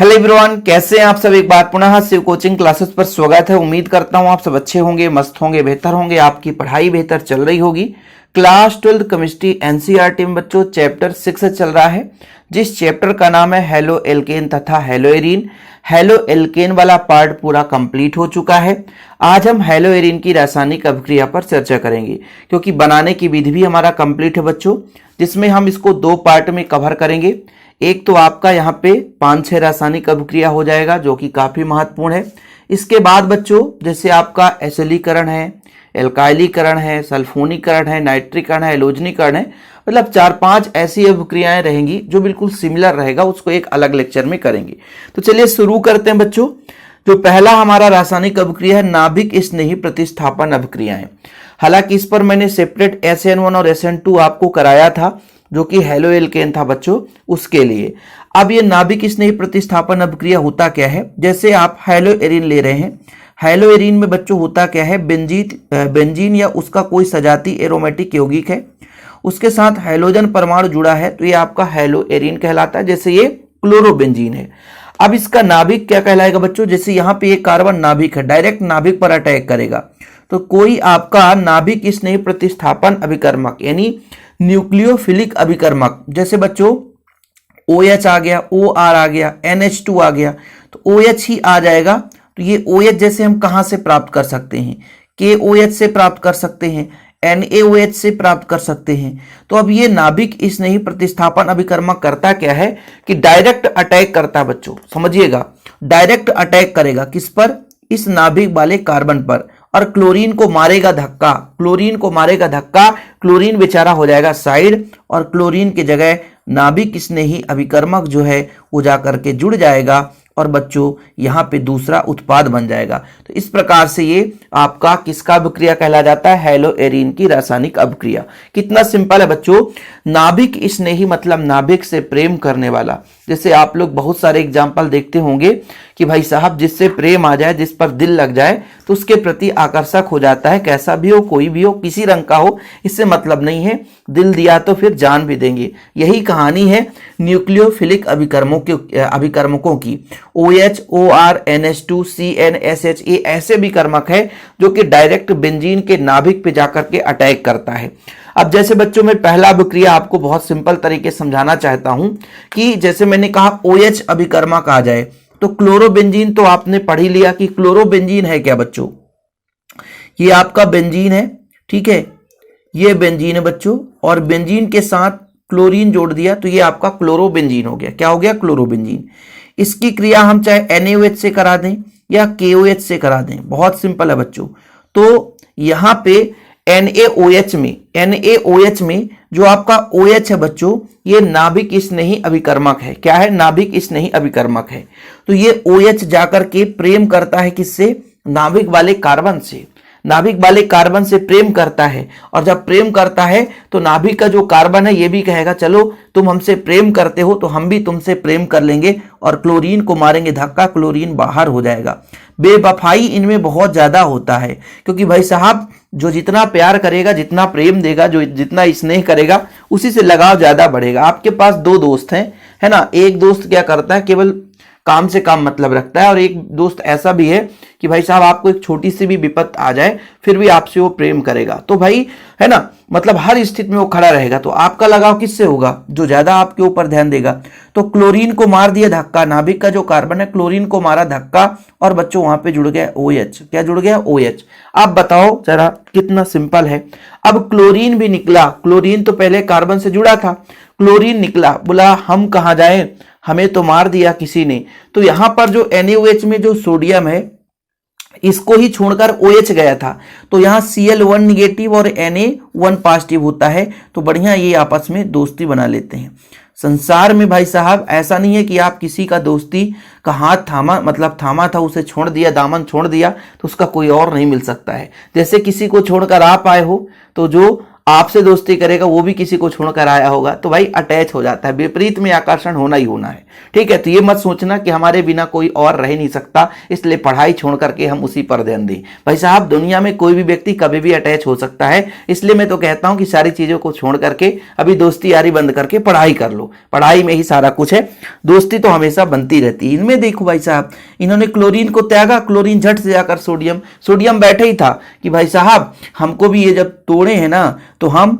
Hello everyone, कैसे हैं आप सब। एक बार पुनः शिव कोचिंग क्लासेस पर स्वागत है। उम्मीद करता हूं आप सब अच्छे होंगे, मस्त होंगे, बेहतर होंगे, आपकी पढ़ाई बेहतर चल रही होगी। क्लास 12 केमिस्ट्री एनसीईआरटी में बच्चों चैप्टर 6 चल रहा है, जिस चैप्टर का नाम है हेलो एल्केन तथा हेलो एरीन। हेलो एल्केन वाला पार्ट पूरा कंप्लीट हो चुका है। आज हम हेलो एरीन की रासायनिक अभिक्रिया पर चर्चा करेंगे, क्योंकि बनाने की विधि भी हमारा कंप्लीट है बच्चों, जिसमें हम इसको दो पार्ट में कवर करेंगे। एक तो आपका यहाँ पे 5-6 रासायनिक अभिक्रिया हो जाएगा, जो कि काफी महत्वपूर्ण है। इसके बाद बच्चों जैसे आपका एसिलीकरण है, एल्काइलीकरण है, सल्फोनीकरण है, नाइट्रीकरण है, हैलोजनीकरण है, मतलब 4-5 ऐसी अभिक्रियाएं रहेंगी जो बिल्कुल सिमिलर रहेगा, उसको एक अलग लेक्चर में करेंगे। तो चलिए शुरू करते हैं बच्चों। जो पहला हमारा रासायनिक अभिक्रिया है नाभिक स्नेही प्रतिस्थापन अभिक्रियाएं। हालांकि इस पर मैंने सेपरेट SN1 और SN2 आपको कराया था, जो कि हेलो एल्केन था बच्चों, उसके लिए। अब ये नाभिक स्नेही प्रतिस्थापन अभिक्रिया होता क्या है, जैसे आप हेलो एरीन ले रहे हैं। हेलो एरीन में बच्चों होता क्या है, बेंजीन या उसका कोई सजाती एरोमेटिक यौगिक है, उसके साथ हाइड्रोजन परमाणु जुड़ा है, तो ये आपका हेलो एरीन कहलाता है। जैसे ये क्लोरोबेंजीन है। अब इसका नाभिक क्या कहलाएगा बच्चों, जैसे यहाँ पे एक कार्बन नाभिक है, डायरेक्ट नाभिक पर अटैक करेगा, तो कोई आपका नाभिक स्नेही प्रतिस्थापन अभिकर्मक यानी न्यूक्लियोफिलिक अभिकर्मक, जैसे बच्चों OH आ गया, OR आ गया, NH2 आ गया, तो OH ही आ जाएगा। तो ये OH जैसे हम कहां से प्राप्त कर सकते हैं, KOH से प्राप्त कर सकते हैं, NaOH से प्राप्त कर सकते हैं। तो अब ये नाभिक स्नेही प्रतिस्थापन अभिकर्मक करता क्या है कि डायरेक्ट अटैक करता है बच्चों, समझिएगा। डायरेक्ट अटैक करेगा किस पर, इस नाभिक वाले कार्बन पर, और क्लोरीन को मारेगा धक्का। क्लोरीन को मारेगा धक्का, क्लोरीन बेचारा हो जाएगा साइड, और क्लोरीन की जगह नाभिक स्नेही अभिकर्मक जो है वो जाकर के जुड़ जाएगा, और बच्चों यहाँ पे दूसरा उत्पाद बन जाएगा। तो इस प्रकार से ये आपका किसका अभिक्रिया कहला जाता है, हेलो एरीन की रासायनिक अभिक्रिया। कितना सिंपल है बच्चों। नाभिक स्नेही मतलब नाभिक से प्रेम करने वाला। जैसे आप लोग बहुत सारे एग्जाम्पल देखते होंगे कि भाई साहब जिससे प्रेम आ जाए, जिस पर दिल लग जाए, तो उसके प्रति आकर्षक हो जाता है। कैसा भी हो, कोई भी हो, किसी रंग का हो, इससे मतलब नहीं है, दिल दिया तो फिर जान भी देंगे। यही कहानी है न्यूक्लियोफिलिक अभिकर्मकों की। OH, OR, NH2, CN, SH, ये ऐसे अभिकर्मक है जो कि डायरेक्ट बेंजीन के नाभिक पे जाकर के अटैक करता है। अब जैसे बच्चों में पहला अभिक्रिया आपको बहुत सिंपल तरीके से समझाना चाहता हूं कि जैसे मैंने कहा OH अभिकर्मक आ जाए, तो क्लोरोबेंजीन तो आपने पढ़ ही लिया कि क्लोरोबेंजीन है क्या बच्चों, ये आपका बेंजीन है, ठीक है, ये बेंजीन है बच्चों, और बेंजीन के साथ क्लोरीन जोड़ दिया तो ये आपका क्लोरोबेंजीन हो गया। क्या हो गया, क्लोरोबेंजीन। इसकी क्रिया हम चाहे NaOH से करा दें या KOH से करा दें, बहुत सिंपल है बच्चों। तो यहां पे NaOH में जो आपका OH है बच्चों, ये नाभिक स्नेही अभिकर्मक है। क्या है, नाभिक स्नेही अभिकर्मक है। तो ये OH जाकर के प्रेम करता है किससे, नाभिक वाले कार्बन से। नाभिक वाले कार्बन से प्रेम करता है, और जब प्रेम करता है तो नाभिक का जो कार्बन है ये भी कहेगा चलो तुम हमसे प्रेम करते हो तो हम भी तुमसे प्रेम कर लेंगे, और क्लोरीन को मारेंगे धक्का, क्लोरीन बाहर हो जाएगा। बेवफाई इनमें बहुत ज्यादा होता है, क्योंकि भाई साहब जो जितना प्यार करेगा, जितना प्रेम देगा, जो जितना स्नेह करेगा, उसी से लगाव ज्यादा बढ़ेगा। आपके पास दो दोस्त हैं, है ना, एक दोस्त क्या करता है, केवल काम से काम मतलब रखता है, और एक दोस्त ऐसा भी है कि भाई साहब आपको एक छोटी सी भी विपत आ जाए फिर भी आपसे वो प्रेम करेगा। तो भाई है ना, मतलब हर स्थिति में वो खड़ा रहेगा। तो आपका लगाव किससे होगा, जो ज्यादा आपके ऊपर ध्यान देगा। तो क्लोरीन को मार दिया धक्का, नाभिक का जो कार्बन है क्लोरीन को मारा धक्का, और बच्चों वहां पे जुड़ गया OH। क्या जुड़ गया, OH। आप बताओ जरा कितना सिंपल है। अब क्लोरीन भी निकला, क्लोरीन तो पहले कार्बन से जुड़ा था, क्लोरीन निकला, बोला हम कहाँ जाए, हमें तो मार दिया किसी ने। तो यहां पर जो NaOH में जो सोडियम है इसको ही छोड़कर OH गया था, तो यहाँ Cl1 निगेटिव और Na1 पॉजिटिव होता है। तो बढ़िया ये आपस में दोस्ती बना लेते हैं। संसार में भाई साहब ऐसा नहीं है कि आप किसी का दोस्ती का हाथ थामा, मतलब थामा था उसे छोड़ दिया, दामन छोड़ दिया, तो उसका कोई और नहीं मिल सकता है। जैसे किसी को छोड़कर आप आए हो, तो जो आपसे दोस्ती करेगा वो भी किसी को छोड़कर आया होगा, तो भाई अटैच हो जाता है, विपरीत में आकर्षण होना ही होना है। ठीक है, तो ये मत सोचना कि हमारे बिना कोई और रह नहीं सकता, इसलिए पढ़ाई छोड़ करके हम उसी पर ध्यान दें। भाई साहब, दुनिया में कोई भी व्यक्ति कभी भी अटैच हो सकता है, इसलिए मैं तो कहता हूं कि सारी चीजों को छोड़ करके अभी दोस्ती यारी बंद करके पढ़ाई कर लो। पढ़ाई में ही सारा कुछ है, दोस्ती तो हमेशा बनती रहती है। इनमें देखो भाई साहब, इन्होंने क्लोरीन को त्यागा, क्लोरीन झट से जाकर सोडियम बैठे ही था कि भाई साहब हमको भी ये जब तोड़े हैं ना तो हम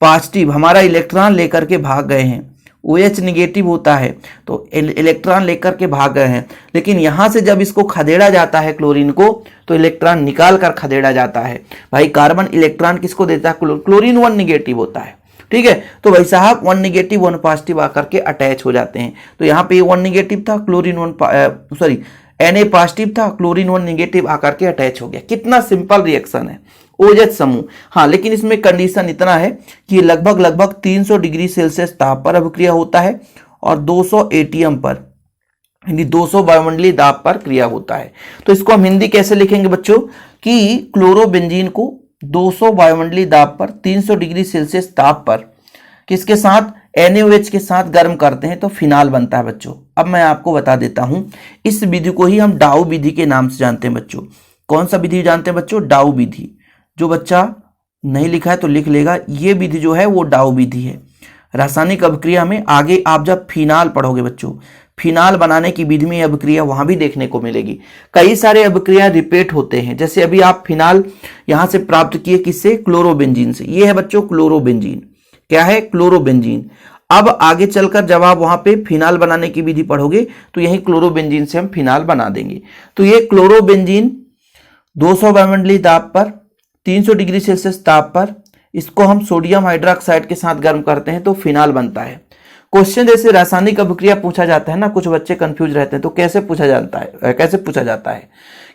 पॉजिटिव हमारा इलेक्ट्रॉन लेकर के भाग गए हैं। OH निगेटिव होता है तो इलेक्ट्रॉन लेकर के भाग गए हैं, लेकिन यहां से जब इसको खदेड़ा जाता है क्लोरीन को तो इलेक्ट्रॉन निकाल कर खदेड़ा जाता है। भाई कार्बन इलेक्ट्रॉन किसको देता है? क्लोरीन 1 निगेटिव होता है। ठीक है, तो भाई साहब 1 निगेटिव 1 पॉजिटिव आकर के अटैच हो जाते हैं। तो यहाँ पे 1 निगेटिव था, क्लोरीन 1 Na पॉजिटिव था, क्लोरीन 1 निगेटिव आकर के अटैच हो गया। कितना सिंपल रिएक्शन है, OH समूह। हाँ, लेकिन इसमें कंडीशन इतना है कि लगभग 300 डिग्री सेल्सियस ताप पर अभिक्रिया होता है और 200 ATM पर, यानी 200 वायुमंडलीय दाब पर क्रिया होता है। तो इसको हम हिंदी कैसे लिखेंगे बच्चों कि क्लोरोबेंजीन को 200 वायुमंडलीय दाब पर 300 डिग्री सेल्सियस ताप पर किसके साथ, NaOH के साथ गर्म करते हैं तो फिनाल बनता है बच्चों। अब मैं आपको बता देता हूं, इस विधि को ही हम डाउ विधि के नाम से जानते हैं बच्चों। कौन सा विधि जानते हैं बच्चों? डाउ विधि। जो बच्चा नहीं लिखा है तो लिख लेगा, ये विधि जो है वो डाउ विधि है। रासायनिक अभिक्रिया में आगे आप जब फिनाल पढ़ोगे बच्चों, फिनाल बनाने की विधि में अभिक्रिया वहां भी देखने को मिलेगी। कई सारे अभिक्रिया रिपीट होते हैं, जैसे अभी आप फिनाल यहां से प्राप्त किए किससे? क्लोरोबेंजीन से। ये है बच्चों क्लोरोबेंजीन। क्या है? क्लोरोबेंजीन। अब आगे चलकर जब आप वहां पे फिनाल बनाने की विधि पढ़ोगे तो यही क्लोरोबेंजीन से हम फिनाल बना देंगे। तो ये क्लोरोबेंजीन 200 वायुमंडलीय दाब पर 300 डिग्री सेल्सियस ताप पर इसको हम सोडियम हाइड्रोक्साइड के साथ गर्म करते हैं तो फिनाल बनता है। क्वेश्चन जैसे रासायनिक अभिक्रिया पूछा जाता है ना, कुछ बच्चे कंफ्यूज रहते हैं, तो कैसे पूछा जाता है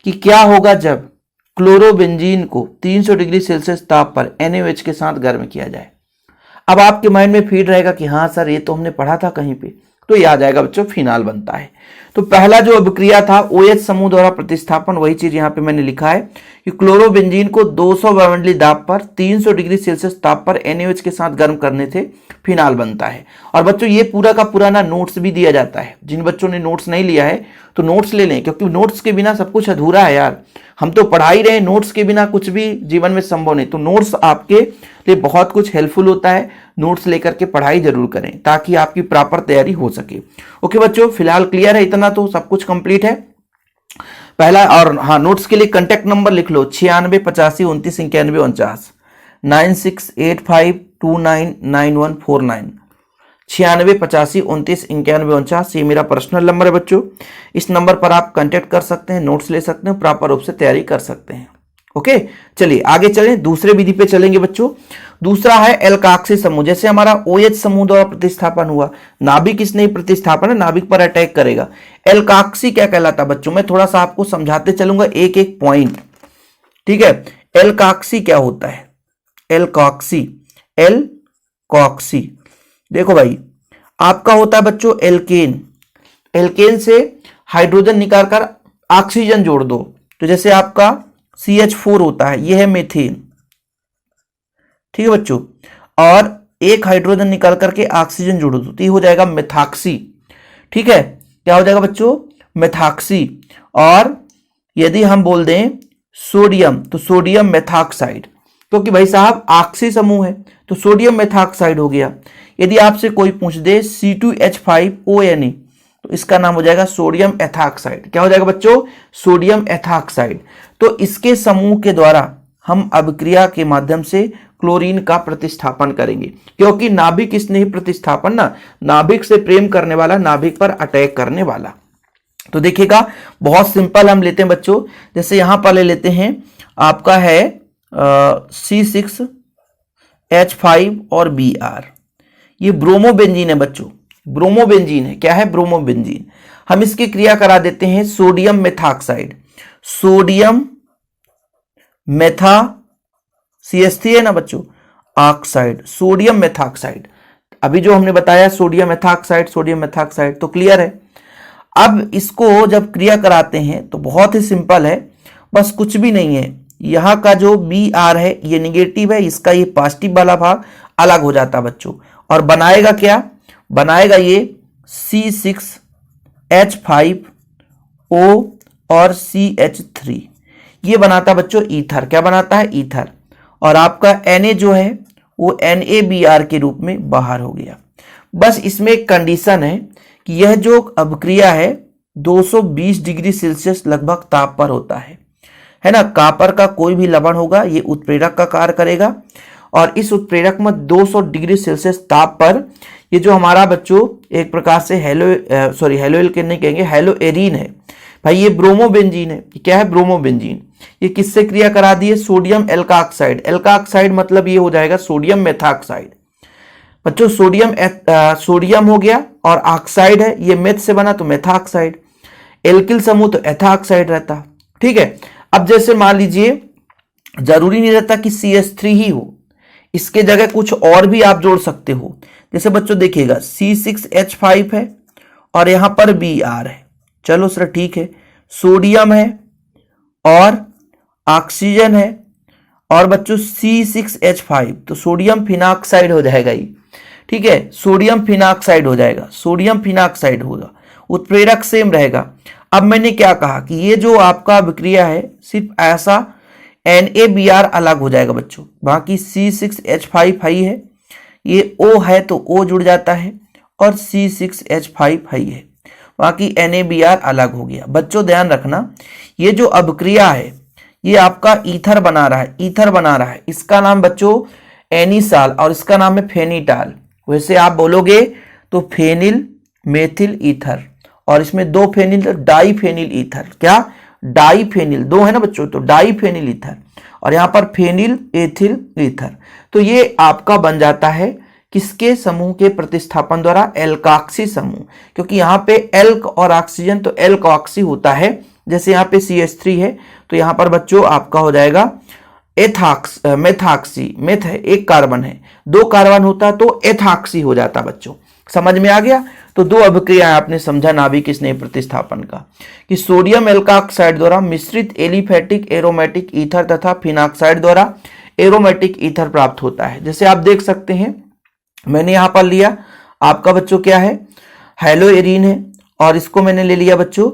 कि क्या होगा जब क्लोरोबेंजीन को 300 डिग्री सेल्सियस ताप पर NaOH के साथ गर्म किया जाए। अब आपके माइंड में फीड रहेगा कि हाँ सर ये तो हमने पढ़ा था कहीं पे, तो ये आ जाएगा बच्चों फिनाल बनता है। तो पहला जो अभिक्रिया था OH समूह द्वारा प्रतिस्थापन, वही चीज यहाँ पे मैंने लिखा है कि क्लोरोबेंजीन को 200 वायुमंडलीय दाब पर 300 डिग्री सेल्सियस ताप पर NaOH के साथ गर्म करने से फिनाल बनता है। और बच्चों ये पूरा का पूरा ना नोट्स भी दिया जाता है। जिन बच्चों ने नोट्स नहीं लिया है तो नोट्स ले लें, क्योंकि नोट्स के बिना सब कुछ अधूरा है यार। हम तो पढ़ा ही रहे, नोट्स के बिना कुछ भी जीवन में संभव नहीं। तो नोट्स आपके लिए बहुत कुछ हेल्पफुल होता है। नोट्स लेकर के पढ़ाई जरूर करें ताकि आपकी प्रॉपर तैयारी हो सके। ओके बच्चों, फिलहाल क्लियर है, इतना तो सब कुछ कंप्लीट है पहला। और हाँ, नोट्स के लिए कांटेक्ट नंबर लिख लो 96 85 29 91 49, 9685299149, 96 85 29 91 49। ये मेरा पर्सनल नंबर है बच्चों। इस नंबर पर आप कांटेक्ट कर सकते हैं, नोट्स ले सकते हैं, प्रॉपर रूप से तैयारी कर सकते हैं। ओके, चलिए आगे चलें, दूसरे विधि पे चलेंगे बच्चों। दूसरा है एल्काक्सी समूह। जैसे हमारा OH समूह द्वारा प्रतिस्थापन हुआ, नाभिक इसने प्रतिस्थापन है, नाभिक पर अटैक करेगा। एल्काक्सी क्या कहलाता बच्चों? मैं थोड़ा सा आपको समझाते चलूंगा एक एक पॉइंट। ठीक है, एल्काक्सी क्या होता है? एल्काक्सी देखो भाई, आपका होता है बच्चों एल्केन। एल्केन से हाइड्रोजन निकालकर ऑक्सीजन जोड़ दो, तो जैसे आपका CH4 होता है, यह है मीथेन। ठीक है बच्चों, और एक हाइड्रोजन निकाल करके ऑक्सीजन जोड़ दो तो ये हो जाएगा मेथॉक्सी। ठीक है, क्या हो जाएगा बच्चों? मेथॉक्सी। और यदि हम बोल दें सोडियम तो सोडियम मेथॉक्साइड, क्योंकि भाई साहब ऑक्सी समूह है तो सोडियम मेथॉक्साइड हो गया। यदि आपसे कोई पूछ दे C2H5ONe तो इसका नाम हो जाएगा सोडियम एथॉक्साइड। क्या हो जाएगा बच्चों? Sodium ethoxide. तो इसके समूह के द्वारा हम अभिक्रिया के माध्यम से क्लोरीन का प्रतिस्थापन करेंगे, क्योंकि नाभिक स्नेही प्रतिस्थापन ना, नाभिक से प्रेम करने वाला, नाभिक पर अटैक करने वाला। तो देखिएगा बहुत सिंपल हम लेते हैं बच्चों। जैसे यहां पर ले लेते हैं, आपका है C6H5 और Br, ये ब्रोमोबेंजीन है बच्चों, ब्रोमोबेंजीन है। क्या है? ब्रोमोबेंजीन। हम इसकी क्रिया करा देते हैं सोडियम मेथॉक्साइड, सोडियम मेथा CH3 है ना बच्चों, ऑक्साइड, सोडियम मेथॉक्साइड। अभी जो हमने बताया सोडियम मेथॉक्साइड, सोडियम मेथॉक्साइड, तो क्लियर है। अब इसको जब क्रिया कराते हैं तो बहुत ही सिंपल है, बस कुछ भी नहीं है, यहाँ का जो Br है ये निगेटिव है, इसका ये पॉजिटिव वाला भाग अलग हो जाता है बच्चों, और बनाएगा क्या, बनाएगा ये C6H5O और CH3, ये बनाता है बच्चों ईथर। क्या बनाता है, ईथर। और आपका Na जो है वो NaBr के रूप में बाहर हो गया। बस इसमें एक कंडीशन है कि यह जो अभिक्रिया है 220 डिग्री सेल्सियस लगभग ताप पर होता है ना। कॉपर का कोई भी लवण होगा ये उत्प्रेरक का कार्य करेगा, और इस उत्प्रेरक में 200 डिग्री सेल्सियस ताप पर ये जो हमारा बच्चों एक प्रकार से हेलोइल के नहीं कहेंगे, हेलोएरीन है भाई, ये ब्रोमोबेंजीन है। ये क्या है, ब्रोमोबेंजीन। ये किससे क्रिया करा दी है, सोडियम एल्का ऑक्साइड। एल्का ऑक्साइड मतलब ये हो जाएगा सोडियम मेथॉक्साइड बच्चों। सोडियम हो गया और ऑक्साइड है, ये मेथ से बना तो मेथॉक्साइड। एल्किल समूह तो एथॉक्साइड रहता, ठीक है। अब जैसे मान लीजिए जरूरी नहीं रहता कि CH3 ही हो, इसके जगह कुछ और भी आप जोड़ सकते हो। जैसे बच्चों देखिएगा C6H5 है और यहां पर Br है, चलो सर ठीक है। सोडियम है और ऑक्सीजन है, और बच्चों C6H5 तो सोडियम फिनॉक्साइड हो जाएगा ये, ठीक है। सोडियम फिनॉक्साइड हो जाएगा, सोडियम फिनॉक्साइड होगा, उत्प्रेरक सेम रहेगा। अब मैंने क्या कहा कि ये जो आपका विक्रिया है सिर्फ ऐसा NaBr अलग हो जाएगा बच्चों, बाकी C6H5 है, ये O है तो O जुड़ जाता है, और C6H5 है, बाकी NaBr अलग हो गया। बच्चों ध्यान रखना, ये जो अभिक्रिया है ये आपका ईथर बना रहा है, ईथर बना रहा है। इसका नाम बच्चों एनिसाल और इसका नाम है फेनिटाल। वैसे आप बोलोगे तो फेनिल मेथिल ईथर, और इसमें दो फेनिल तो डाईफेनिल ईथर। क्या, डाईफेनिल, दो है ना बच्चों, तो डाईफेनिल ईथर, और यहां पर फेनिल एथिल ईथर। तो ये आपका बन जाता है किसके समूह के प्रतिस्थापन द्वारा, एल्काक्सी समूह। क्योंकि यहाँ पे एल्क और ऑक्सीजन तो एल्कॉक्सी होता है, जैसे यहाँ पे CH3 है तो यहाँ पर बच्चों आपका हो जाएगा मेथॉक्सी। मेथ है, एक कार्बन है, दो कार्बन होता तो एथॉक्सी हो जाता बच्चों। समझ में आ गया। तो दो अभिक्रिया आपने समझा नाभिक स्नेह प्रतिस्थापन का, कि सोडियम एल्का ऑक्साइड द्वारा मिश्रित एलिफेटिक एरोमेटिक ईथर तथा फिनॉक्साइड द्वारा एरोमेटिक ईथर प्राप्त होता है। जैसे आप देख सकते हैं मैंने यहां पर लिया आपका बच्चों क्या है, हेलोएरीन है, और इसको मैंने ले लिया बच्चों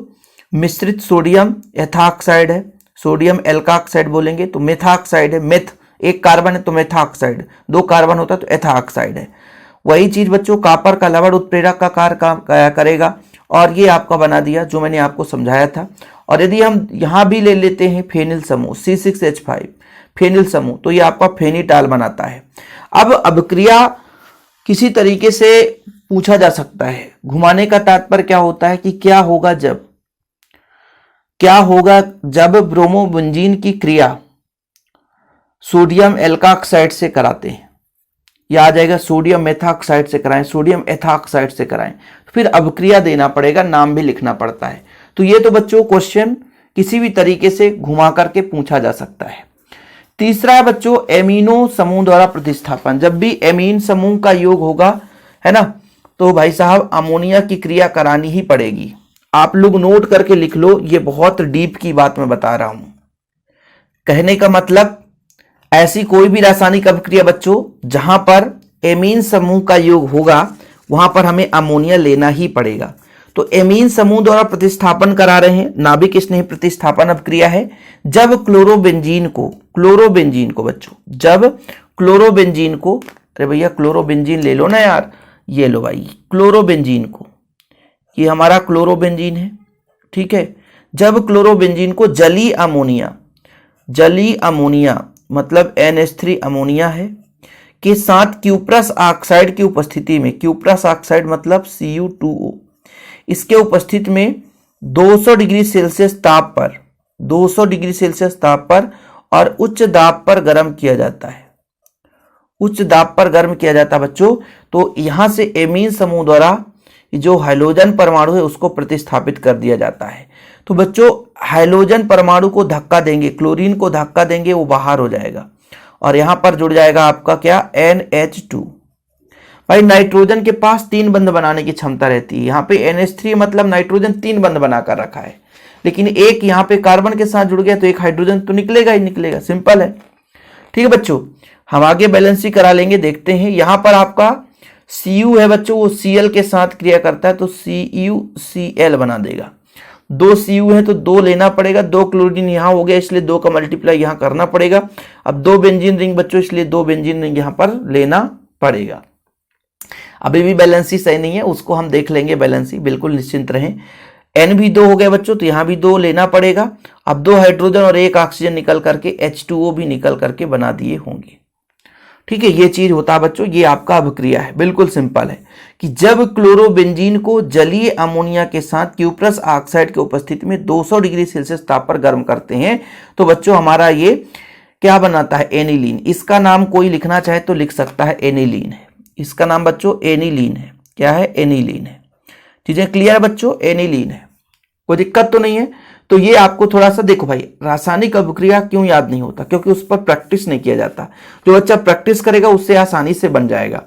मिश्रित सोडियम एथॉक्साइड है, सोडियम एल्का ऑक्साइड बोलेंगे तो मेथॉक्साइड है। मेथ एक कार्बन है तो मेथॉक्साइड, दो कार्बन होता तो एथॉक्साइड है। वही चीज बच्चों कॉपर का लवण उत्प्रेरक का कार्य करेगा, और ये आपका बना दिया जो मैंने आपको समझाया था। और यदि हम यहां भी ले लेते हैं फेनिल समूह C6H5 फेनिल समूह, तो ये आपका फेनिटाल बनाता है। अब अभिक्रिया किसी तरीके से पूछा जा सकता है, घुमाने का तात्पर्य क्या होता है कि क्या होगा जब ब्रोमोबेंजीन की क्रिया सोडियम एल्का ऑक्साइड से कराते हैं, या आ जाएगा सोडियम मेथॉक्साइड से कराएं, सोडियम एथॉक्साइड से कराएं, तो फिर अभिक्रिया देना पड़ेगा, नाम भी लिखना पड़ता है। तो ये तो बच्चों क्वेश्चन किसी भी तरीके से घुमा करके पूछा जा सकता है। तीसरा है बच्चों एमिनो समूह द्वारा प्रतिस्थापन। जब भी एमीन समूह का योग होगा है ना, तो भाई साहब अमोनिया की क्रिया करानी ही पड़ेगी। आप लोग नोट करके लिख लो, ये बहुत डीप की बात मैं बता रहा हूं। कहने का मतलब ऐसी कोई भी रासायनिक अभिक्रिया बच्चों जहां पर एमीन समूह का योग होगा वहां पर हमें अमोनिया लेना ही पड़ेगा। तो एमीन समूह द्वारा प्रतिस्थापन करा रहे हैं, नाभिक स्नेह प्रतिस्थापन अभिक्रिया है। जब क्लोरोबेंजीन को बच्चों, जब क्लोरोबेंजीन को, अरे भैया क्लोरोबेंजीन ले लो ना यार, ये लो भाई क्लोरोबेंजीन को, ये हमारा क्लोरोबेंजीन है, ठीक है। जब क्लोरोबेंजीन को जली अमोनिया मतलब NH3 अमोनिया है के साथ क्यूप्रस ऑक्साइड की उपस्थिति में, क्यूप्रस ऑक्साइड मतलब Cu2O, इसके उपस्थिति में 200 डिग्री सेल्सियस ताप पर, 200 डिग्री सेल्सियस ताप पर और उच्च दाब पर गर्म किया जाता है, उच्च दाब पर गर्म किया जाता है बच्चों। तो यहां से एमीन समूह द्वारा जो हाइड्रोजन परमाणु है उसको प्रतिस्थापित कर दिया जाता है। तो बच्चों हाइड्रोजन परमाणु को धक्का देंगे, क्लोरीन को धक्का देंगे, वो बाहर हो जाएगा और यहां पर जुड़ जाएगा आपका क्या, NH2। भाई नाइट्रोजन के पास 3 बंध बनाने की क्षमता रहती है, यहाँ पे NH3 मतलब नाइट्रोजन 3 बंध बनाकर रखा है। लेकिन एक यहाँ पे कार्बन के साथ जुड़ गया तो एक हाइड्रोजन तो निकलेगा ही निकलेगा, सिंपल है। ठीक है बच्चों, हम आगे बैलेंस ही करा लेंगे। देखते हैं यहां पर आपका Cu है बच्चों, वो Cl के साथ क्रिया करता है तो CuCl बना देगा। 2 Cu है तो 2 लेना पड़ेगा, 2 क्लोरीन यहां हो गया इसलिए 2 का मल्टीप्लाई यहां करना पड़ेगा। अब 2 बेंजीन रिंग बच्चों इसलिए 2 बेंजीन रिंग यहां पर लेना पड़ेगा। अभी भी बैलेंसी सही नहीं है, उसको हम देख लेंगे बैलेंसी, बिल्कुल निश्चिंत रहें। N भी 2 हो गए बच्चों तो यहां भी 2 लेना पड़ेगा। अब 2 हाइड्रोजन और 1 ऑक्सीजन निकल करके H2O भी निकल करके बना दिए होंगे। ठीक है, ये चीज होता है बच्चों, ये आपका अभिक्रिया है। बिल्कुल सिंपल है कि जब क्लोरोबेंजीन को जलीय अमोनिया के साथ क्यूप्रस ऑक्साइड के उपस्थिति में 200 डिग्री सेल्सियस ताप पर गर्म करते हैं तो बच्चों हमारा ये क्या बनाता है, एनिलीन। इसका नाम कोई लिखना चाहे तो लिख सकता है, एनिलीन है। इसका नाम बच्चों एनिलीन है। क्या है, एनिलीन है। चीजें क्लियर बच्चों, एनिलीन है, कोई दिक्कत तो नहीं है। तो ये आपको थोड़ा सा देखो भाई, रासायनिक अभिक्रिया क्यों याद नहीं होता, क्योंकि उस पर प्रैक्टिस नहीं किया जाता। जो बच्चा प्रैक्टिस करेगा उससे आसानी से बन जाएगा।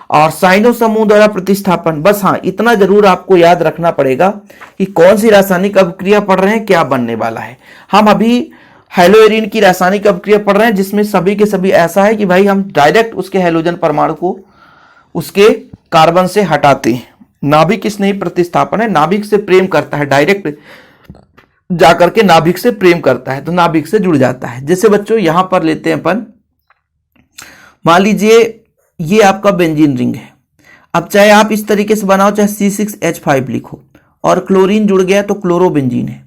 और साइनो समूह द्वारा प्रतिस्थापन, बस हाँ इतना जरूर आपको याद रखना पड़ेगा कि कौन सी रासायनिक अभिक्रिया पढ़ रहे हैं, क्या बनने वाला है। हम अभी हेलोएरिन की रासायनिक अभिक्रिया पढ़ रहे हैं जिसमें सभी के सभी ऐसा है कि भाई हम डायरेक्ट उसके हेलोजन परमाणु को उसके कार्बन से हटाते हैं। नाभिक स्नेही प्रतिस्थापन है, नाभिक से प्रेम करता है, डायरेक्ट जाकर के नाभिक से प्रेम करता है तो नाभिक से जुड़ जाता है। जैसे बच्चों यहां पर लेते हैं अपन, मान लीजिए ये आपका बेंजीन रिंग है। अब चाहे आप इस तरीके से बनाओ, चाहे C6H5 लिखो और क्लोरीन जुड़ गया तो क्लोरोबेंजीन है।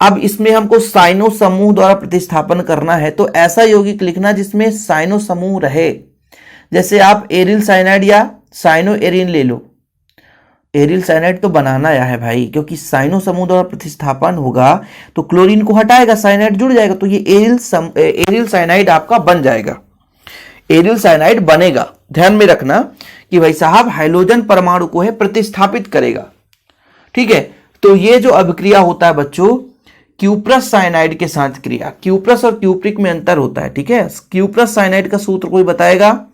अब इसमें हमको साइनो समूह द्वारा प्रतिस्थापन करना है तो ऐसा यौगिक लिखना जिसमें साइनो समूह रहे। जैसे आप एरिल साइनाइड या साइनो एरिन ले लो। एरिल साइनाइड तो बनाना आया है भाई, क्योंकि साइनो समूह द्वारा प्रतिस्थापन होगा तो क्लोरीन को हटाएगा, साइनाइड जुड़ जाएगा तो ये एरिल साइनाइड आपका बन जाएगा, एरिल साइनाइड बनेगा। ध्यान में रखना कि भाई साहब हाइड्रोजन परमाणु को है प्रतिस्थापित करेगा। ठीक है, तो ये जो अभिक्रिया होता है बच्चों, क्यूप्रस साइनाइड के साथ क्रिया, क्यूप्रस और क्यूप्रिक में अंतर होता है। ठीक है, क्यूप्रस साइनाइड का सूत्र कोई बताएगा?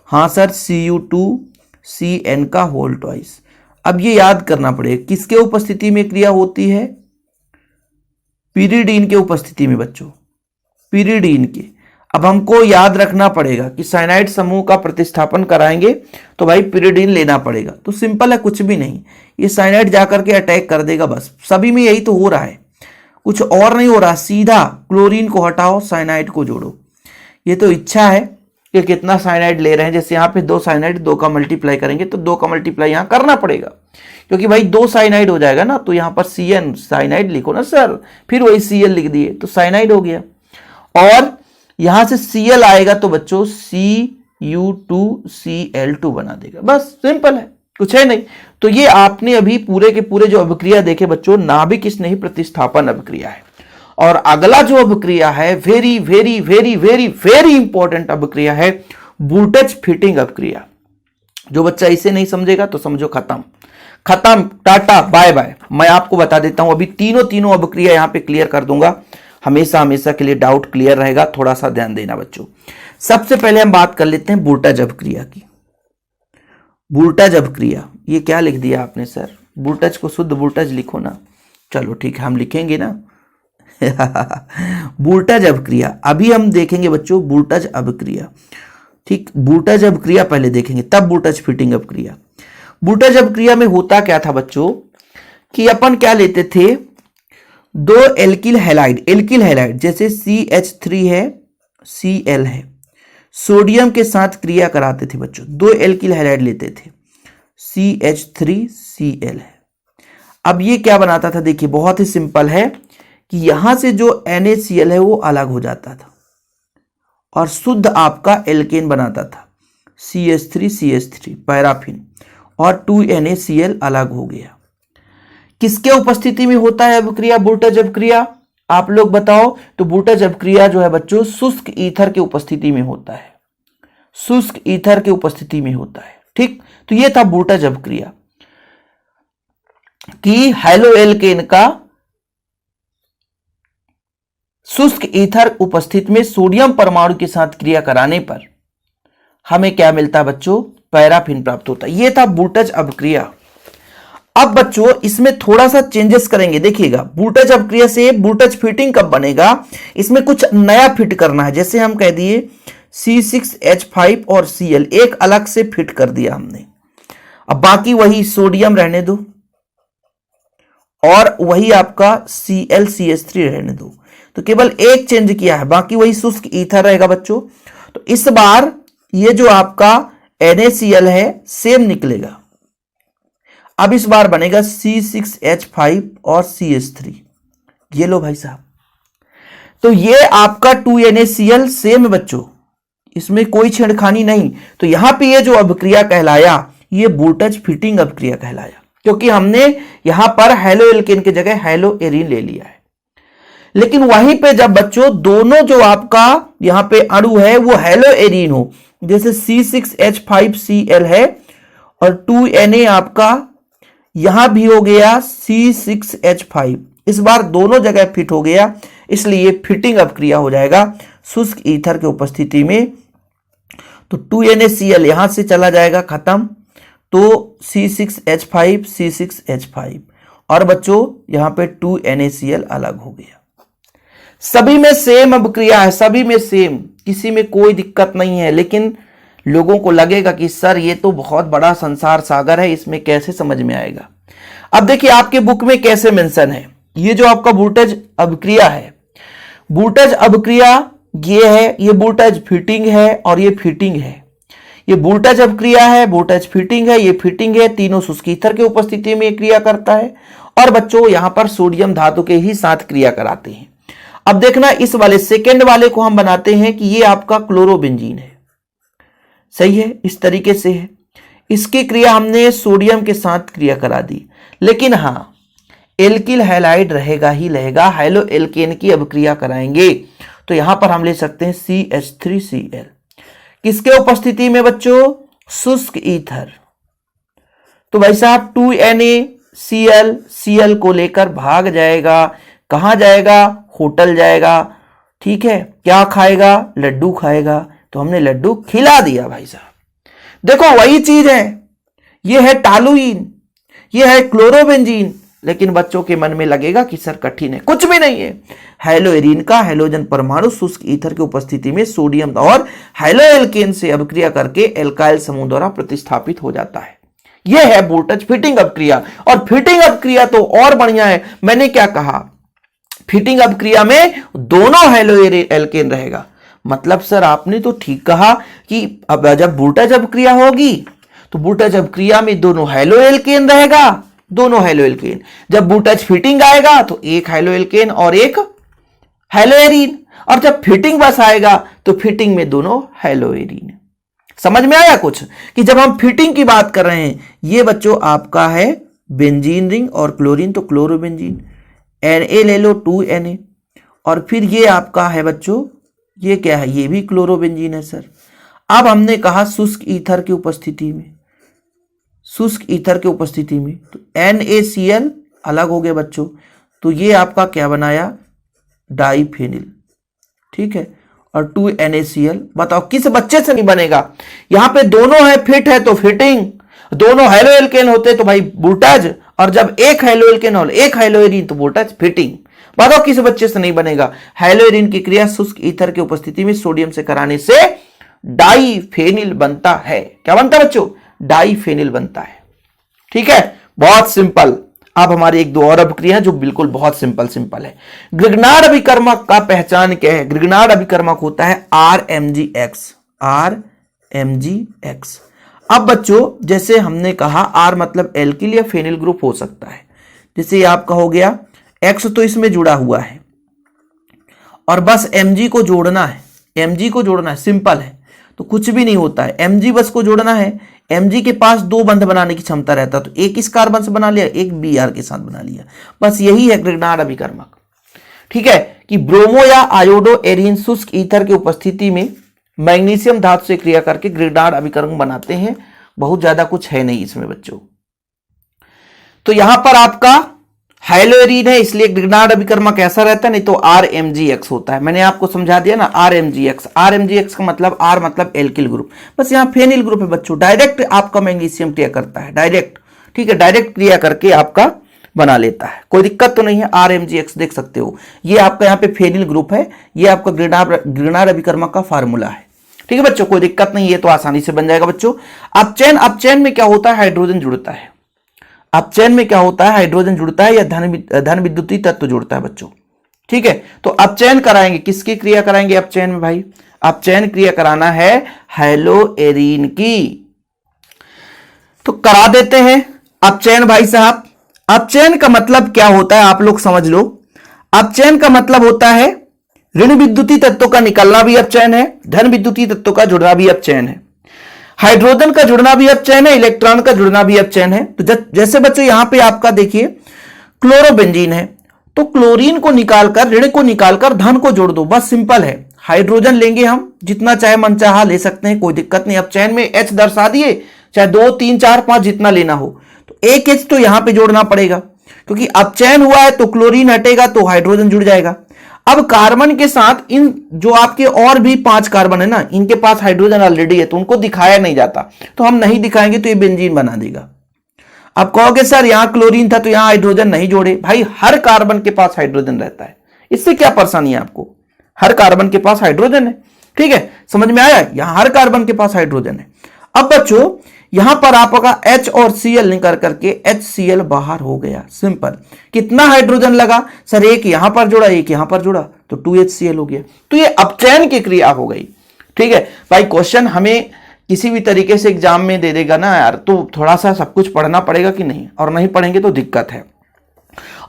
हाँ सर, Cu2Cn का होल ट्वाइस। अब ये याद करना पड़ेगा किसके उपस्थिति में क्रिया होती है, पिरिडीन के उपस्थिति में बच्चों, पिरिडीन के। अब हमको याद रखना पड़ेगा कि साइनाइड समूह का प्रतिस्थापन कराएंगे तो भाई पिरिडीन लेना पड़ेगा। तो सिंपल है, कुछ भी नहीं, ये साइनाइड जाकर के अटैक कर देगा, बस सभी में यही तो हो रहा है, कुछ और नहीं हो रहा। सीधा क्लोरीन को हटाओ, साइनाइड को जोड़ो। ये तो इच्छा है कि कितना साइनाइड ले रहे हैं। जैसे यहाँ पे 2 साइनाइड 2 का मल्टीप्लाई करेंगे तो 2 का मल्टीप्लाई यहाँ करना पड़ेगा, क्योंकि भाई 2 साइनाइड हो जाएगा ना, तो यहाँ पर Cn साइनाइड लिखो ना सर, फिर वही Cl लिख दिए तो साइनाइड हो गया। और यहां से Cl आएगा तो बच्चों Cu2Cl2 बना देगा, बस सिंपल है, कुछ है नहीं। तो ये आपने अभी पूरे के पूरे जो अभिक्रिया देखे बच्चों, नाभिक स्नेही प्रतिस्थापन अभिक्रिया है। और अगला जो अभिक्रिया है, very very very very very important अभिक्रिया है, वोल्टेज फिटिंग अभिक्रिया। जो बच्चा इसे नहीं समझेगा तो समझो खत्म, खत्म, टाटा बाय बाय। मैं आपको बता देता हूं, अभी तीनों अभिक्रिया यहां पे क्लियर कर दूंगा, हमेशा हमेशा के लिए डाउट क्लियर रहेगा, थोड़ा सा ध्यान देना बच्चों। सबसे पहले हम बात कर लेते हैं वोल्टेज अभिक्रिया की। वोल्टेज अभिक्रिया, ये क्या लिख दिया आपने सर? वोल्टेज को शुद्ध वोल्टेज लिखो ना। चलो ठीक है, हम लिखेंगे ना। वोल्टेज अभिक्रिया अभी हम देखेंगे बच्चों, वोल्टेज अभिक्रिया। ठीक, वोल्टेज अभिक्रिया पहले देखेंगे, तब वोल्टेज फिटिंग अभिक्रिया। वोल्टेज अभिक्रिया में होता क्या था बच्चों कि अपन क्या लेते थे, 2 एल्किल हैलाइड जैसे CH3 है, Cl है, सोडियम के साथ क्रिया कराते थे बच्चों। 2 एल्किल हैलाइड लेते थे, CH3Cl है। अब ये क्या बनाता था, देखिए बहुत ही सिंपल है कि यहां से जो NaCl है वो अलग हो जाता था और शुद्ध आपका एल्केन बनाता था, CH3 पैराफिन, और 2NaCl अलग हो गया। किसके उपस्थिति में होता है अभिक्रिया, वोल्टेज अभिक्रिया? आप लोग बताओ। तो वोल्टेज अभिक्रिया जो है बच्चों, शुष्क ईथर की उपस्थिति में होता है, शुष्क ईथर की उपस्थिति में होता है। ठीक, तो ये था वोल्टेज अभिक्रिया कि हेलोएल्केन का शुष्क ईथर उपस्थित में सोडियम परमाणु के साथ क्रिया कराने पर हमें क्या मिलता है बच्चों, पैराफिन प्राप्त होता है। यह था वोल्टेज अभिक्रिया। अब बच्चों इसमें थोड़ा सा चेंजेस करेंगे, देखिएगा वोल्टेज अपक्रिया से वोल्टेज फिटिंग कब बनेगा, इसमें कुछ नया फिट करना है। जैसे हम कह दिए C6H5 और Cl एक अलग से फिट कर दिया हमने, अब बाकी वही सोडियम रहने दो और वही आपका ClCH3 रहने दो। तो केवल एक चेंज किया है, बाकी वही शुष्क ईथर रहेगा बच्चों। तो इस बार ये जो आपका NaCl है सेम निकलेगा। अब इस बार बनेगा C6H5 और CH3, ये लो भाई साहब। तो ये आपका 2NaCl सेम है बच्चों, इसमें कोई छेड़खानी नहीं। तो यहां पे ये जो अभिक्रिया कहलाया ये वोल्टेज फिटिंग अभिक्रिया कहलाया, क्योंकि हमने यहां पर हेलो एल्केन की जगह हेलो एरीन ले लिया है। लेकिन वहीं पे जब बच्चों दोनों जो आपका यहां पे अणु है वो हेलो एरीन हो, जैसे C6H5Cl है और 2Na आपका यहां भी हो गया C6H5, इस बार दोनों जगह फिट हो गया, इसलिए फिटिंग अभिक्रिया हो जाएगा शुष्क ईथर की उपस्थिति में। तो 2NaCl यहां से चला जाएगा खत्म, तो C6H5 C6H5 और बच्चों यहां पे 2NaCl अलग हो गया। सभी में सेम अभिक्रिया है, सभी में सेम, किसी में कोई दिक्कत नहीं है। लेकिन लोगों को लगेगा कि सर ये तो बहुत बड़ा संसार सागर है, इसमें कैसे समझ में आएगा। अब देखिए आपके बुक में कैसे मेंशन है, ये जो आपका वोल्टेज अभिक्रिया है, वोल्टेज अभिक्रिया ये है, ये वोल्टेज फिटिंग है और ये फिटिंग है। ये वोल्टेज अभिक्रिया है, वोल्टेज फिटिंग है, ये फिटिंग है, तीनों शुष्क ईथर की उपस्थिति में क्रिया करता है। और बच्चों यहां पर सोडियम धातु के ही साथ क्रिया कराते हैं। अब देखना इस वाले सेकेंड वाले को हम बनाते हैं कि ये आपका क्लोरोबेंजीन है, सही है, इस तरीके से है। इसकी क्रिया हमने सोडियम के साथ क्रिया करा दी, लेकिन हां एल्किल हैलाइड रहेगा ही रहेगा, हेलो एल्केन की अभिक्रिया कराएंगे। तो यहां पर हम ले सकते हैं CH3Cl, किसके उपस्थिति में बच्चों, शुष्क ईथर। तो भाई साहब 2NaCl Cl को लेकर भाग जाएगा, कहां जाएगा, होटल जाएगा, ठीक है। क्या खाएगा, लड्डू खाएगा। तो हमने लड्डू खिला दिया भाई साहब। देखो वही चीज है, ये है टालुइन, ये है क्लोरोबेंजीन। लेकिन बच्चों के मन में लगेगा कि सर कठिन है, कुछ भी नहीं है। हेलो एरीन का हेलोजन परमाणु शुष्क ईथर की उपस्थिति में सोडियम और हेलो एल्केन से अभिक्रिया करके एल्काइल समूह द्वारा प्रतिस्थापित हो जाता है। यह है वोल्टेज फिटिंग अभिक्रिया। और फिटिंग अभिक्रिया तो और बढ़िया है, मैंने क्या कहा, फिटिंग अभिक्रिया में दोनों हेलो एल्केन रहेगा। मतलब सर आपने तो ठीक कहा कि अब जब वोल्टेज अभिक्रिया होगी तो वोल्टेज अभिक्रिया में दोनों हेलो एल्केन रहेगा, दोनों हेलो एल्केन। जब वोल्टेज फिटिंग आएगा तो एक हेलो एल्केन और एक हेलो एरीन, और जब फिटिंग बस आएगा तो फिटिंग में दोनों हेलो एरीन। समझ में आया कुछ, कि जब हम फिटिंग की बात कर रहे हैं, ये बच्चों आपका है बेंजीन रिंग और क्लोरीन, तो क्लोरोबेंजीन। Na ले लो 2Na, और फिर ये आपका है बच्चों, ये क्या है, ये भी क्लोरोबेंजीन है सर। अब हमने कहा शुष्क ईथर की उपस्थिति में, शुष्क ईथर की उपस्थिति में तो NaCl अलग हो गए बच्चों, तो ये आपका क्या बनाया, डाइफेनिल, ठीक है। और 2NaCl, बताओ किस बच्चे से नहीं बनेगा। यहां पे दोनों है फिट है तो फिटिंग, दोनों हेलो एल्केन होते तो भाई वोल्टेज, और जब एक हेलो एल्केन और एक हेलो एरीन तो वोल्टेज फिटिंग। बताओ किस बच्चे से नहीं बनेगा। हेलो एरीन की क्रिया शुष्क ईथर की उपस्थिति में सोडियम से कराने से डाइफेनिल बनता है। क्या बनता है बच्चों, डाइफेनिल बनता है, ठीक है। बहुत सिंपल। अब हमारी एक दो और अभिक्रिया जो बिल्कुल बहुत सिंपल है। ग्रिग्नार्ड अभिकर्मक का पहचान क्या है। ग्रिग्नार्ड अभिकर्मक होता है RMgX, RMgX। अब बच्चों जैसे हमने कहा R मतलब एल्किल या फेनिल ग्रुप हो सकता है, जैसे आपका हो गया X तो इसमें जुड़ा हुआ है और बस Mg को जोड़ना है, Mg को जोड़ना है, सिंपल है, तो कुछ भी नहीं होता है। Mg बस को जोड़ना है। Mg के पास दो बंध बनाने की क्षमता रहता, तो एक इस कार्बन से बना लिया, एक Br के साथ बना लिया, बस यही है ग्रिग्नार्ड अभिकर्मक, ठीक है। कि ब्रोमो या आयोडो एरीन शुष्क ईथर की उपस्थिति में मैग्नीशियम धातु से क्रिया करके ग्रिग्नार्ड अभिकर्मक बनाते हैं। बहुत ज्यादा कुछ है नहीं इसमें बच्चों। तो यहां पर आपका हेलो एरीन है, इसलिए ग्रिग्नार्ड अभिकर्मक कैसा रहता है, नहीं तो RMgX होता है। मैंने आपको समझा दिया ना, RMgX। RMgX का मतलब R मतलब एल्किल ग्रुप, बस यहाँ फेनिल ग्रुप है बच्चों। डायरेक्ट आपका मैग्नीशियम क्रिया करता है, डायरेक्ट, ठीक है, डायरेक्ट क्रिया करके आपका बना लेता है, कोई दिक्कत तो नहीं है। RMGX देख सकते हो, ये आपका यहाँ पे फेनिल ग्रुप है, ये आपका ग्रिनार अभिकर्मक का फार्मूला है। ठीक है बच्चों, कोई दिक्कत नहीं, ये तो आसानी से बन जाएगा बच्चों। अपचयन में क्या होता है, हाइड्रोजन जुड़ता है। अपचयन में क्या होता है, हाइड्रोजन जुड़ता है या धन विद्युतीय तत्व जुड़ता है बच्चों। ठीक है, तो अपचयन कराएंगे, किसकी क्रिया कराएंगे अपचयन में भाई, अपचयन क्रिया कराना है हैलोएरीन की, तो करा देते हैं अपचयन भाई साहब। अपचयन का मतलब क्या होता है आप लोग समझ लो। अपचयन का मतलब होता है ऋण विद्युतीय तत्वों का निकलना भी अपचयन है, धन विद्युतीय तत्वों का जुड़ना भी अपचयन है, हाइड्रोजन का जुड़ना भी अपचयन है, इलेक्ट्रॉन का जुड़ना भी अपचयन है। तो जैसे बच्चों यहां पे आपका देखिए क्लोरोबेंजीन है, तो क्लोरीन को निकालकर, ऋण को निकालकर धन को जोड़ दो, बस सिंपल है। हाइड्रोजन लेंगे हम, जितना चाहे मनचाहा ले सकते हैं, कोई दिक्कत नहीं। अपचयन में H दर्शा दिए, चाहे 2 3 4 5 जितना लेना हो, तो एक H तो यहां पे जोड़ना पड़ेगा, क्योंकि अपचयन हुआ है तो क्लोरीन हटेगा तो हाइड्रोजन जुड़ जाएगा। अब कार्बन के साथ इन जो आपके और भी 5 कार्बन है ना, इनके पास हाइड्रोजन ऑलरेडी है, तो उनको दिखाया नहीं जाता, तो हम नहीं दिखाएंगे तो ये बेंजीन बना देगा। अब कहोगे सर यहां क्लोरीन था तो यहां हाइड्रोजन नहीं जोड़े, भाई हर कार्बन के पास हाइड्रोजन रहता है, इससे क्या परेशानी है आपको, हर कार्बन के पास हाइड्रोजन है। ठीक है, समझ में आया, यहां हर कार्बन के पास हाइड्रोजन है। अब बच्चों यहां पर आपका H और Cl निकल करके HCl बाहर हो गया, सिंपल। कितना हाइड्रोजन लगा सर, एक यहां पर जोड़ा, एक यहां पर जोड़ा, तो 2HCl हो गया। तो ये अपचयन की क्रिया हो गई। ठीक है भाई, क्वेश्चन हमें किसी भी तरीके से एग्जाम में दे देगा ना यार, तो थोड़ा सा सब कुछ पढ़ना पड़ेगा कि नहीं, और नहीं पढ़ेंगे तो दिक्कत है।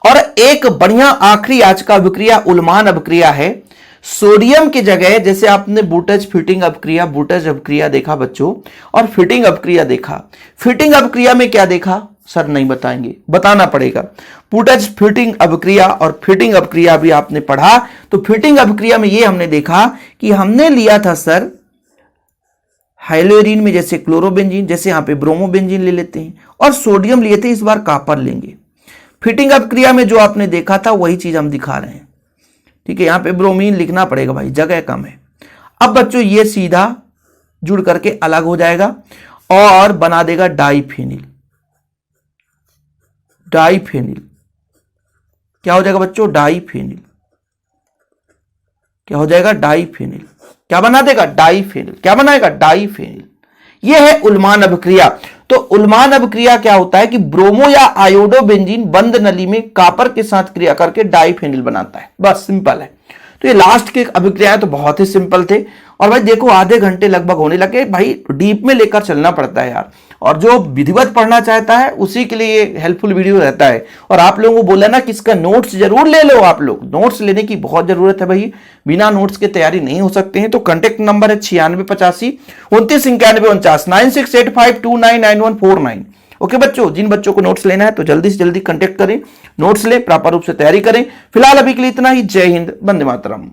और एक बढ़िया आखिरी आज का अभिक्रिया उल्मान अभिक्रिया है। सोडियम की जगह, जैसे आपने बूटज फिटिंग अभिक्रिया देखा बच्चों, और फिटिंग अभिक्रिया देखा। फिटिंग अभिक्रिया में क्या देखा सर, नहीं बताएंगे, बताना पड़ेगा। बूटज फिटिंग अभिक्रिया और फिटिंग अभिक्रिया भी आपने पढ़ा। तो फिटिंग अभिक्रिया में ये हमने देखा कि हमने लिया था सर हाइलोएरीन में जैसे क्लोरोबेंजीन, जैसे यहां पे ब्रोमोबेंजीन ले लेते हैं, और सोडियम लिए थे, इस बार कॉपर लेंगे। फिटिंग अभिक्रिया में जो आपने देखा था वही चीज हम दिखा रहे हैं। ठीक है, यहां पे ब्रोमीन लिखना पड़ेगा भाई, जगह कम है। अब बच्चों ये सीधा जुड़ करके अलग हो जाएगा और बना देगा डाइफेनिल। डाइफेनिल क्या हो जाएगा बच्चों, डाइफेनिल क्या हो जाएगा, डाइफेनिल क्या बना देगा, डाइफेनिल क्या बनाएगा, डाइफेनिल। यह है उल्मान अभिक्रिया। तो उल्मान अभिक्रिया क्या होता है कि ब्रोमो या आयोडोबेंजीन बंद नली में कॉपर के साथ क्रिया करके डाइफेनिल बनाता है, बस सिंपल है। तो ये लास्ट के अभिक्रियाएं तो बहुत ही सिंपल थे। और भाई देखो आधे घंटे लगभग होने लगे, भाई डीप में लेकर चलना पड़ता है यार, और जो विधिवत पढ़ना चाहता है उसी के लिए हेल्पफुल वीडियो रहता है। और आप लोगों को बोला ना कि इसका नोट्स जरूर ले लो, आप लोग नोट्स लेने की बहुत जरूरत है भाई, बिना नोट्स के तैयारी नहीं हो सकते हैं। तो कांटेक्ट नंबर है 9685 29 91 49 9685299149। ओके बच्चों, जिन बच्चों को नोट्स लेना है तो जल्दी से जल्दी कांटेक्ट करें, नोट्स लें, प्रॉपर रूप से तैयारी करें। फिलहाल अभी के लिए इतना ही। जय हिंद, वंदे मातरम।